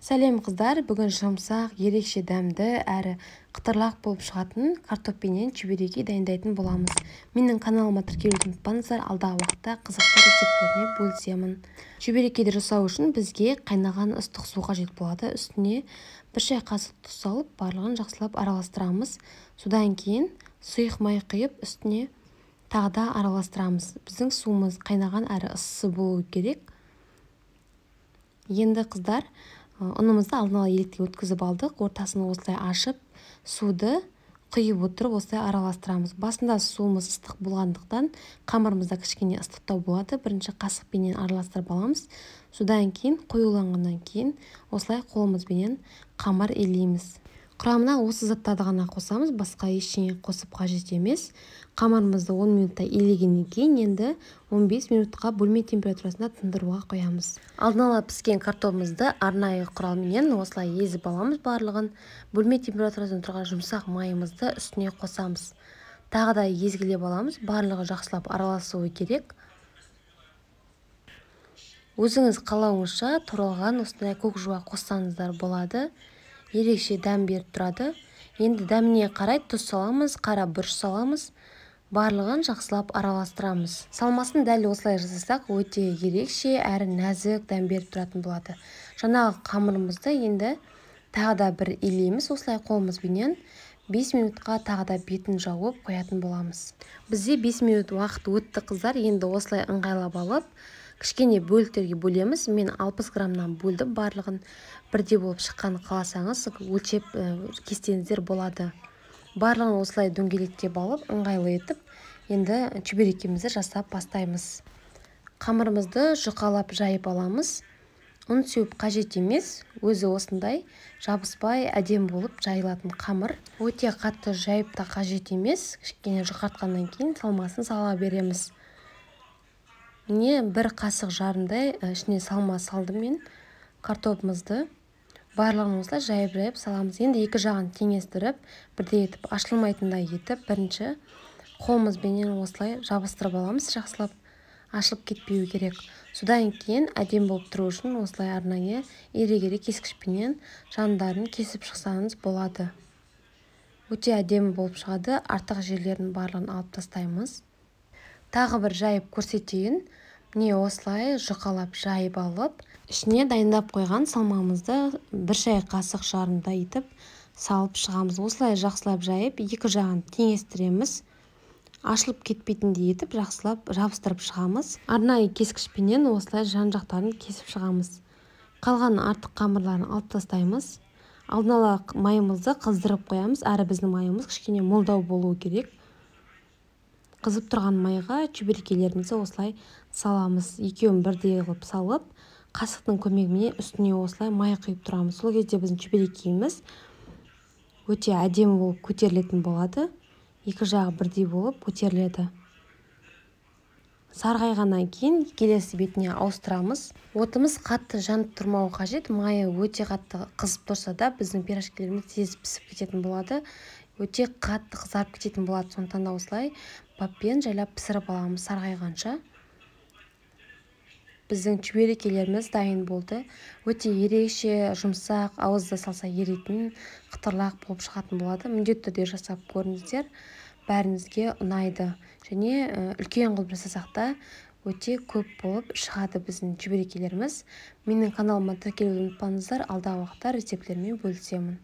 Сәлем қыздар, бүгін жұмсақ, ерекше дәмді әрі қытырлақ болып шығатын картоппенен чебуреки дайындайтын боламыз. Менің каналыма тіркелуді ұмытпаңыздар, алдағы уақытта қызықты рецепттеріне бөлісемін. Чебурекиді жасау үшін бізге қайнаған ыстық су қажет болады. Үстіне бір шай қасық тұз салып, барлығын жақсылап араластырамыз. Содан кейін сұйық май құйып, үстіне тағы да араластырамыз. Біздің суымыз қайнаған әрі ыссы болуы керек. Енді қыздар, ұнымызды алдын ала електен өткізіп алдық. Ортасын осылай ашып, суды құйып отырып осылай араластырамыз. Басында суымыз ыстық болғандықтан қамырымызда кішкене ыстықтау болады. Бірінші қасықпенен араластырып аламыз. Содан кейін қоюланғаннан кейін осылай қолымызбенен қамыр илейміз. Құрамына осы заттарды ғана қосамыз, басқа ештеңе қосып қажет емес. Қамырымызды 10 минутта илегеннен кейін енді 15 минутқа бөлме температурасында тындыруға қоямыз. Алдын ала піскен картопымызды арнайы құралменен осылай езіп аламыз барлығын. Бөлме температурасында тұрған жұмсақ майымызды үстіне қосамыз. Тағы да езгілеп аламыз, барлығы жақсылап араласуы керек. Өзіңіз қалауыңызша туралған осындай көк жуа қоссаңыздар болады. Ерекше дәм беріп тұрады. Енді дәміне қарай тұз саламыз, қара бұрыш саламыз. Барлығын жақсылап араластырамыз. Салмасын дәл осылай жасасақ, өте ерекше әрі нәзік дәм беріп тұратын болады. Жаңағы қамырымызды енді тағы да бір илейміз, осылай қолымызбенен 5 минутқа тағы да бетін жауып қоятын боламыз. Бізде 5 минут уақыт өтті қыздар. Енді осылай ыңғайлап алып, кішкене бөліктерге бөлеміз. Мен 60 граммнан бөлдім барлығын. Бірде болып шыққанын қаласаңыз, өлшеп кестеңіздер болады. Барлығын осылай дөңгелектеп алып, ыңғайлы етіп, енді чебурекимізді жасап бастаймыз. Қамырымызды жұқалап жайып аламыз. Ұн сеуіп қажет емес, өзі осындай жабыспай әдем болып жайылатын қамыр. Өте қатты жайып та қажет емес, кішкене жұқартқаннан кейін салмасын сала береміз. Міне бір қасық жарымдай ішіне салма салдым мен картопымызды. Барлығын осылай жайып саламыз. Енді екі жағын теңестіріп, бірдей етіп ашылмайтындай етіп, бірінші қолымызбенен осылай жабыстырып аламыз, жақсылап ашылып кетпеуі керек. Содан кейін әдем болып тұру үшін осылай арнайы ире-кере кескішпенен жандарын кесіп шықсаңыз болады. Өте әдемі болып шығады. Артық жерлерін барлығын алып тастаймыз. Тағы бір жайып көрсетейін. Міне осылай жұқалап жайып алып, ішіне дайындап қойған салмамызды бір шай қасық жарымдай етіп салып шығамыз. Осылай жақсылап жайып, екі жағын теңестіреміз. Ашылып кетпейтіндей етіп жақсылап жабыстырып шығамыз. Арнайы кескішпенен осылай жан-жақтарын кесіп шығамыз. Қалған артық қамырларын алып тастаймыз. Алдын ала майымызды қыздырып қоямыз. Әрі біздің майымыз кішкене молдау болуы керек. Қызып тұрған майға чебурекилерімізді осылай саламыз. Екеуін бірдей қылып салып, қасықтың көмегімен үстіне осылай май құйып тұрамыз. Сол кезде біздің чебурекиіміз өте әдемі болып көтерілетін болады. Екі жағы бірдей болып көтеріледі. Сарғайғаннан кейін келесі бетіне ауыстырамыз. Отымыз қатты жанып тұрмауы қажет. Майы өте қатты қызып тұрса да біздің пирожкилеріміз тез пісіп кететін болады. Өте қатты қызарып кететін болады. Сондықтан да осылай баппен жайлап пісіріп аламыз сарғайғанша. Біздің чебурекилеріміз дайын болды. Өте ерекше, жұмсақ, ауызда салса еритін, қытырлақ болып шығатын болады. Міндетті түрде жасап көріңіздер. Бәріңізге ұнайды. Және үлкен қылып жасасақ та өте көп болып шығады біздің чебурекилеріміз. Менің каналыма тіркелуді ұмытпаңыздар, алдағы уақытта рецепттермен бөлісемін.